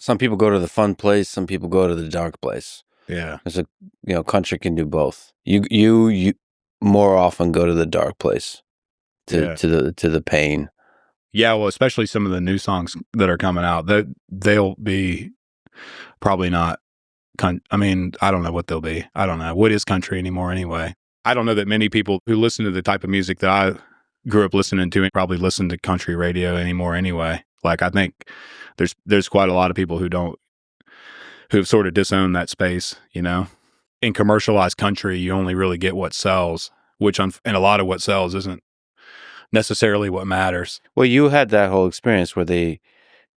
some people go to the fun place, some people go to the dark place. Yeah. There's country can do both. You more often go to the dark place to the pain. Yeah, well, especially some of the new songs that are coming out, they'll be probably not. I mean, I don't know what they'll be. I don't know. What is country anymore anyway? I don't know that many people who listen to the type of music that I grew up listening to probably listen to country radio anymore anyway. Like, I think there's quite a lot of people who've sort of disowned that space, In commercialized country, you only really get what sells, and a lot of what sells isn't necessarily what matters. Well, you had that whole experience where they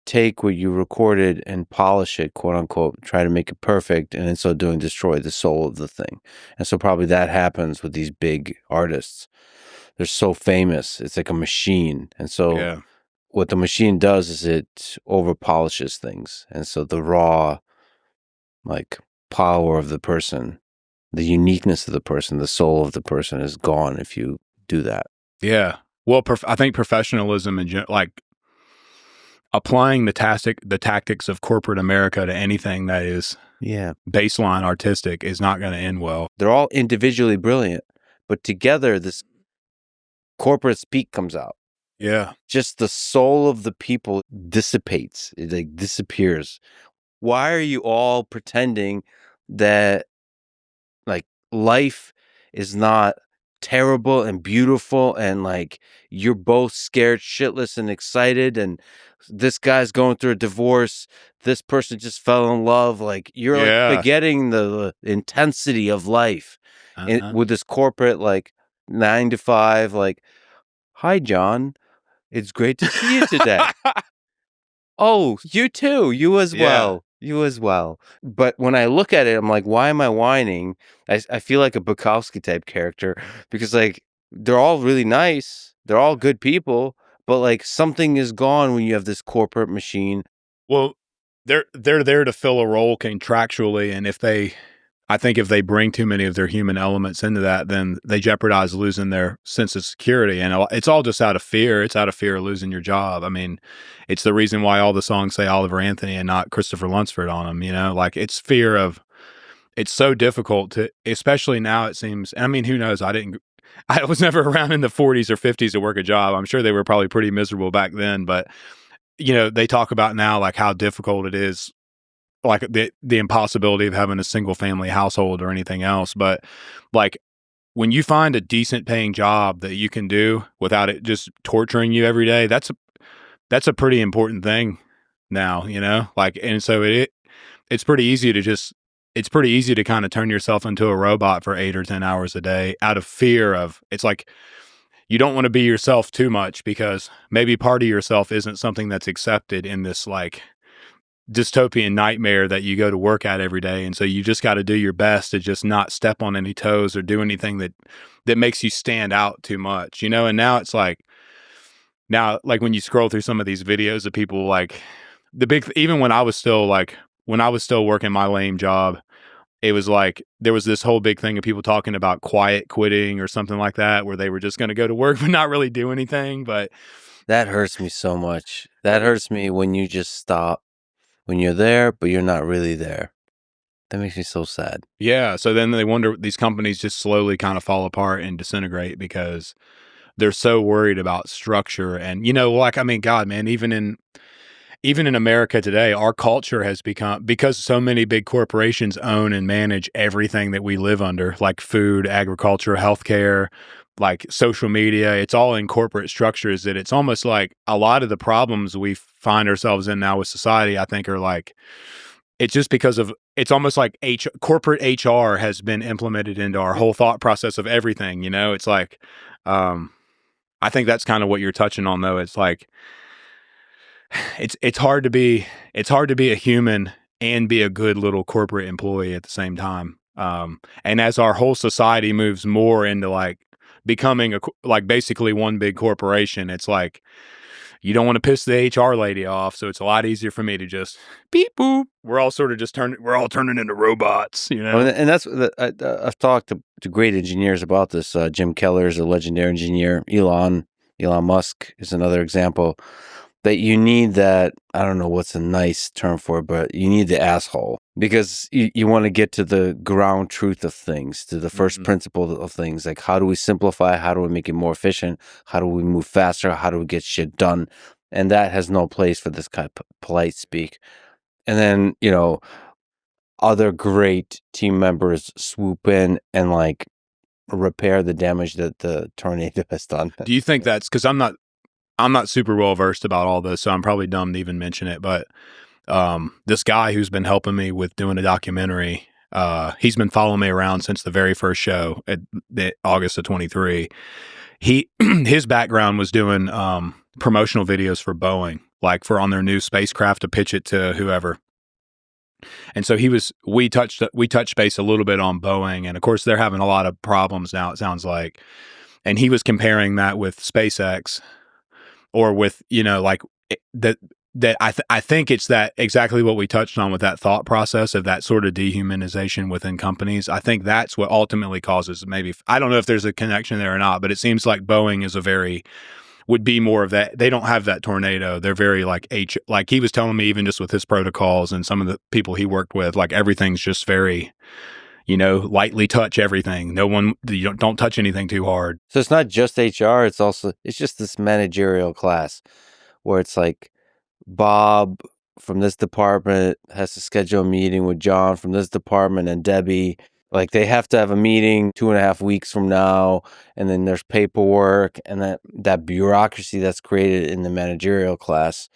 take what you recorded and polish it, quote unquote, try to make it perfect, and in so doing destroy the soul of the thing. And so probably that happens with these big artists. They're so famous. It's like a machine. And so what the machine does is it over polishes things. And so the raw power of the person, the uniqueness of the person, the soul of the person is gone if you do that. Yeah. Well, I think professionalism and applying the tactics of corporate America to anything that is baseline artistic is not going to end well. They're all individually brilliant, but together this corporate speak comes out. Yeah. Just the soul of the people dissipates. It disappears. Why are you all pretending that life is not terrible and beautiful and you're both scared shitless and excited and this guy's going through a divorce, this person just fell in love, you're forgetting the intensity of life with this corporate 9 to 5 hi John, it's great to see you today. Oh, you too, you as well. But when I look at it, I'm like, why am I whining? I feel like a Bukowski type character because they're all really nice. They're all good people, but something is gone when you have this corporate machine. Well, they're there to fill a role contractually. And I think if they bring too many of their human elements into that, then they jeopardize losing their sense of security. And it's all just out of fear. It's out of fear of losing your job. I mean, it's the reason why all the songs say Oliver Anthony and not Christopher Lunsford on them, it's fear of, it's so difficult to, especially now it seems, I mean, who knows? I was never around in the 40s or 50s to work a job. I'm sure they were probably pretty miserable back then, but they talk about now, how difficult it is, the impossibility of having a single family household or anything else. But when you find a decent paying job that you can do without it just torturing you every day, that's a pretty important thing now, and so it's pretty easy to kind of turn yourself into a robot for 8 or 10 hours a day out of fear of, it's you don't want to be yourself too much because maybe part of yourself isn't something that's accepted in this dystopian nightmare that you go to work at every day. And so you just got to do your best to just not step on any toes or do anything that makes you stand out too much, and now it's when you scroll through some of these videos of people even when I was still working my lame job, it was there was this whole big thing of people talking about quiet quitting or something like that, where they were just going to go to work but not really do anything. But that hurts me so much. That hurts me when you just stop. When you're there, but you're not really there. That makes me so sad. Yeah. So then they wonder, these companies just slowly kind of fall apart and disintegrate because they're so worried about structure. And, God, man, even in America today, our culture has become, because so many big corporations own and manage everything that we live under, like food, agriculture, healthcare, social media. It's all in corporate structures that it's almost like a lot of the problems we find ourselves in now with society, I think, are it's just because of, it's almost like corporate HR has been implemented into our whole thought process of everything. It's I think that's kind of what you're touching on, though. It's it's hard to be a human and be a good little corporate employee at the same time. And as our whole society moves more into becoming basically one big corporation, it's you don't want to piss the HR lady off, so it's a lot easier for me to just beep boop. We're all sort of just turning into robots, And that's I've talked to great engineers about this. Jim Keller is a legendary engineer. Elon Musk is another example. that you need that, I don't know what's a nice term for it, but you need the asshole because you want to get to the ground truth of things, to the first principle of things. Like, how do we simplify? How do we make it more efficient? How do we move faster? How do we get shit done? And that has no place for this kind of polite speak. And then, other great team members swoop in and like repair the damage that the tornado has done. Do you think that's because I'm not super well versed about all this, so I'm probably dumb to even mention it. But this guy who's been helping me with doing a documentary, he's been following me around since the very first show at August of 23. His background was doing promotional videos for Boeing, like for on their new spacecraft to pitch it to whoever. And so we touched base a little bit on Boeing, and of course they're having a lot of problems now, it sounds like. And he was comparing that with SpaceX, or with, like that I think it's that exactly what we touched on with that thought process of that sort of dehumanization within companies. I think that's what ultimately causes, maybe, I don't know if there's a connection there or not, but it seems like Boeing is would be more of that. They don't have that tornado. They're very like he was telling me, even just with his protocols and some of the people he worked with, like everything's just very, lightly touch everything. No one, don't touch anything too hard. So it's not just HR. It's just this managerial class where it's like Bob from this department has to schedule a meeting with John from this department and Debbie. Like they have to have a meeting 2.5 weeks from now, and then there's paperwork, and that bureaucracy that's created in the managerial class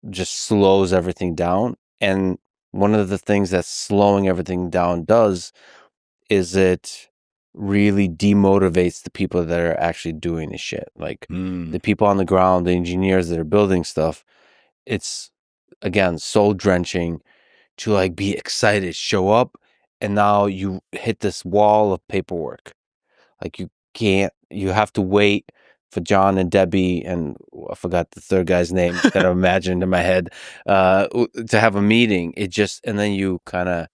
just slows everything down. And one of the things that slowing everything down does is it really demotivates the people that are actually doing the shit. Like the people on the ground, the engineers that are building stuff. It's, again, soul drenching to like be excited, show up, and now you hit this wall of paperwork. Like you have to wait for John and Debbie, and I forgot the third guy's name that I imagined in my head, to have a meeting. And then you kind of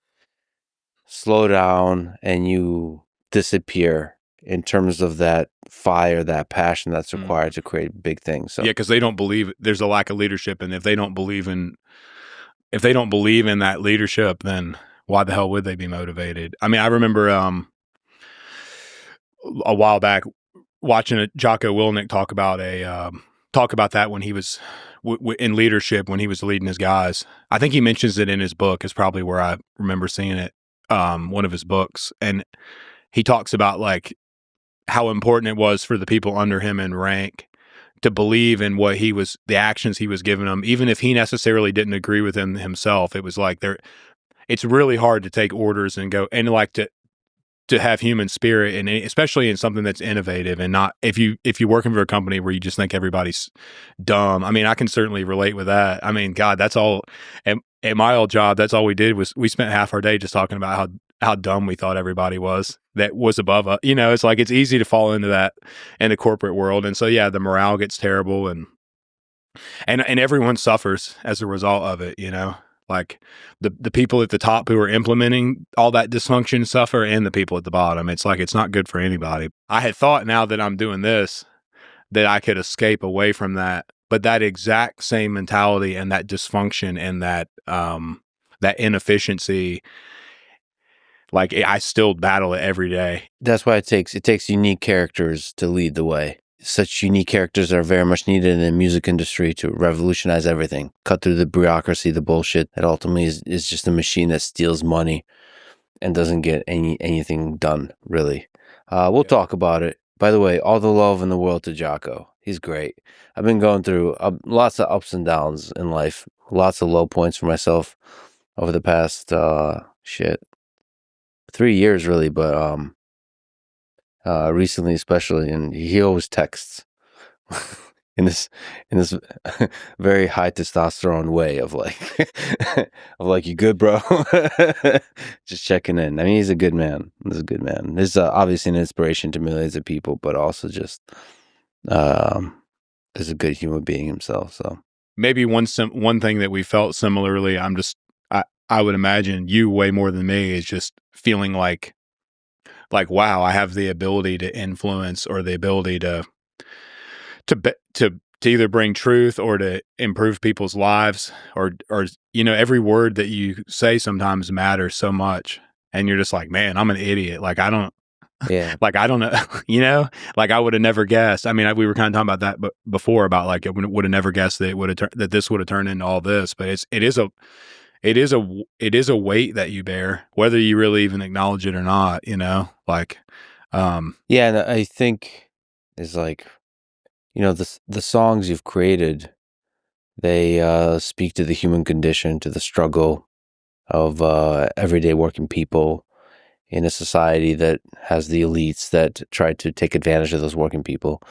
slow down and you disappear in terms of that fire, that passion that's required to create big things. So yeah, because they don't believe, there's a lack of leadership, and if they don't believe in that leadership, then why the hell would they be motivated? I mean, I remember a while back watching Jocko Willink talk about that when he was in leadership, when he was leading his guys. I think he mentions it in his book, is probably where I remember seeing it, one of his books. And he talks about like how important it was for the people under him in rank to believe in the actions he was giving them, even if he necessarily didn't agree with them himself. It was like it's really hard to take orders and go and like to have human spirit, and especially in something that's innovative, and not if you're working for a company where you just think everybody's dumb. I mean, I can certainly relate with that. I mean, God, that's all at my old job. That's all we did was we spent half our day just talking about how dumb we thought everybody was that was above us. It's like, it's easy to fall into that in the corporate world. And so, yeah, the morale gets terrible, and everyone suffers as a result of it, like the people at the top who are implementing all that dysfunction suffer, and the people at the bottom. It's like, it's not good for anybody. I had thought, now that I'm doing this, that I could escape away from that, but that exact same mentality and that dysfunction and that inefficiency, like I still battle it every day. That's why it takes unique characters to lead the way. Such unique characters are very much needed in the music industry to revolutionize everything, cut through the bureaucracy, the bullshit that ultimately is just a machine that steals money and doesn't get anything done, really. We'll talk about it. By the way, all the love in the world to Jocko. He's great. I've been going through lots of ups and downs in life, lots of low points for myself over the past 3 years, really, but recently especially, and he always texts in this very high testosterone way of like you good, bro? Just checking in. I mean, he's a good man. He's obviously an inspiration to millions of people, but also just is a good human being himself. So maybe one thing that we felt similarly, I would imagine you way more than me, is just feeling like, wow, I have the ability to influence, or the ability to to either bring truth or to improve people's lives, or every word that you say sometimes matters so much, and you're just like, man, I'm an idiot. Like I don't Yeah. like I don't know, like I would have never guessed. I mean, we were kind of talking about that before, about like I would have never guessed that that this would have turned into all this. But it is a weight that you bear, whether you really even acknowledge it or not. Like, Yeah, and I think is like, the songs you've created, they speak to the human condition, to the struggle of everyday working people in a society that has the elites that try to take advantage of those working people.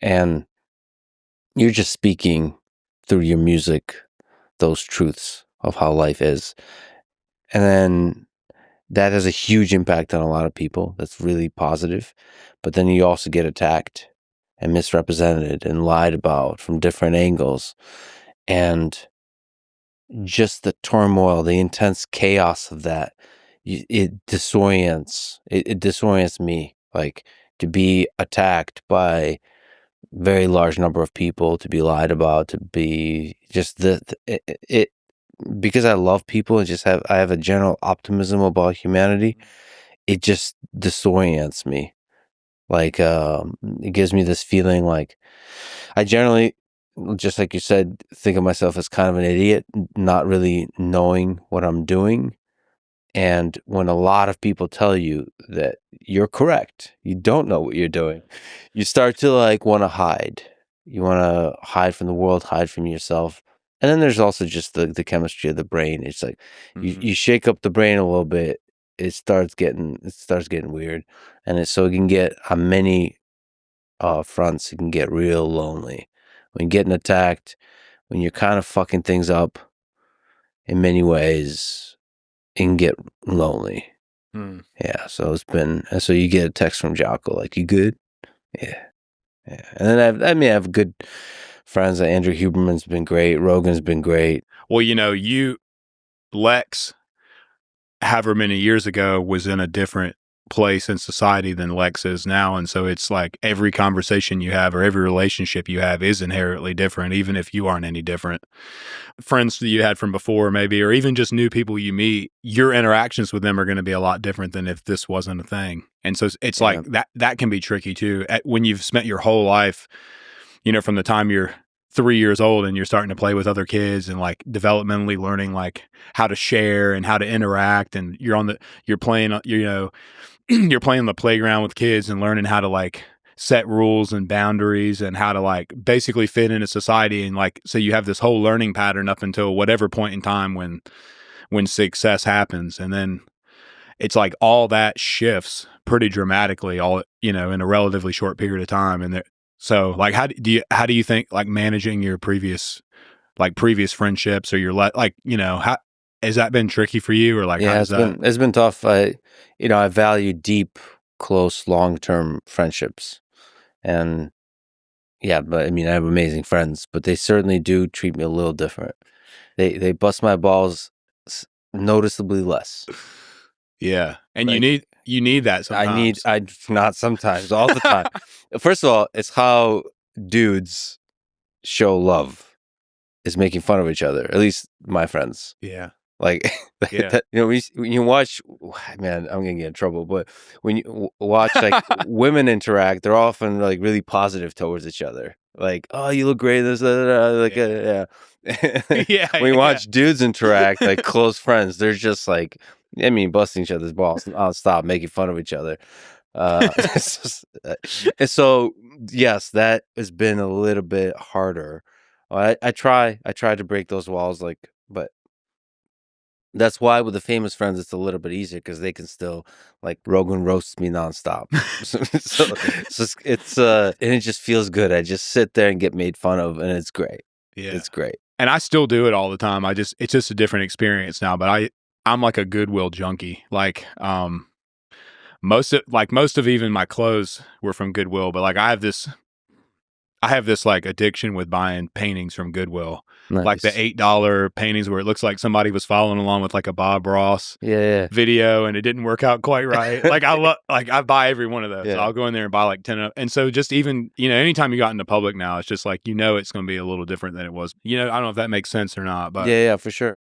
And you're just speaking through your music those truths of how life is. And then that has a huge impact on a lot of people. That's really positive. But then you also get attacked and misrepresented and lied about from different angles. And just the turmoil, the intense chaos of that, it disorients. It disorients me. Like, to be attacked by very large number of people, to be lied about, to be just it because I love people and I have a general optimism about humanity. It just disorients me. Like, it gives me this feeling like I generally, just like you said, think of myself as kind of an idiot, not really knowing what I'm doing. And when a lot of people tell you that you're correct, you don't know what you're doing, you start to like want to hide. You want to hide from the world, hide from yourself. And then there's also just the chemistry of the brain. It's like you shake up the brain a little bit, it starts getting weird. And so it can get on many fronts, it can get real lonely. When getting attacked, when you're kind of fucking things up in many ways, it can get lonely. Yeah, so you get a text from Jocko, like, you good? Yeah. And then I have good friends. Andrew Huberman's been great. Rogan's been great. Well, Lex, however many years ago, was in a different place in society than Lex is now. And so it's like every conversation you have or every relationship you have is inherently different, even if you aren't any different. Friends that you had from before, maybe, or even just new people you meet, your interactions with them are going to be a lot different than if this wasn't a thing. And so it's like that can be tricky too. When you've spent your whole life, from the time you're 3 years old and you're starting to play with other kids and like developmentally learning like how to share and how to interact, and you're playing, you're playing on the playground with kids and learning how to like set rules and boundaries and how to like basically fit into society. And like, so you have this whole learning pattern up until whatever point in time when success happens. And then it's like all that shifts pretty dramatically all, in a relatively short period of time. And so like, how do you think like managing your previous friendships or your how has that been tricky for you, or like, yeah, it's been tough. I value deep, close, long-term friendships. And yeah, but I mean, I have amazing friends, but they certainly do treat me a little different. They bust my balls noticeably less. Yeah. And Like, you need that sometimes. Not sometimes, all the time. First of all, it's how dudes show love, is making fun of each other. At least my friends. Yeah. Like, Yeah. when you watch, man, I'm gonna get in trouble, but when you watch like women interact, they're often like really positive towards each other. Like, oh, you look great. This, like, yeah. Yeah. When you watch dudes interact, like close friends, they're just like, busting each other's balls nonstop, making fun of each other. And so, yes, that has been a little bit harder. I try to break those walls, but that's why with the famous friends, it's a little bit easier because they can still, like, Rogan roasts me nonstop. And it just feels good. I just sit there and get made fun of, and it's great. Yeah. It's great. And I still do it all the time. It's just a different experience now, but I'm like a Goodwill junkie. Like, most of even my clothes were from Goodwill, but like I have this I have this like addiction with buying paintings from Goodwill, like the Nice. $8 paintings where it looks like somebody was following along with like a Bob Ross Yeah. video and it didn't work out quite right. Like I buy every one of those. Yeah. I'll go in there and buy like 10 of, and so just even, anytime you got into public now, it's just like, it's going to be a little different than it was. I don't know if that makes sense or not, but Yeah, for sure.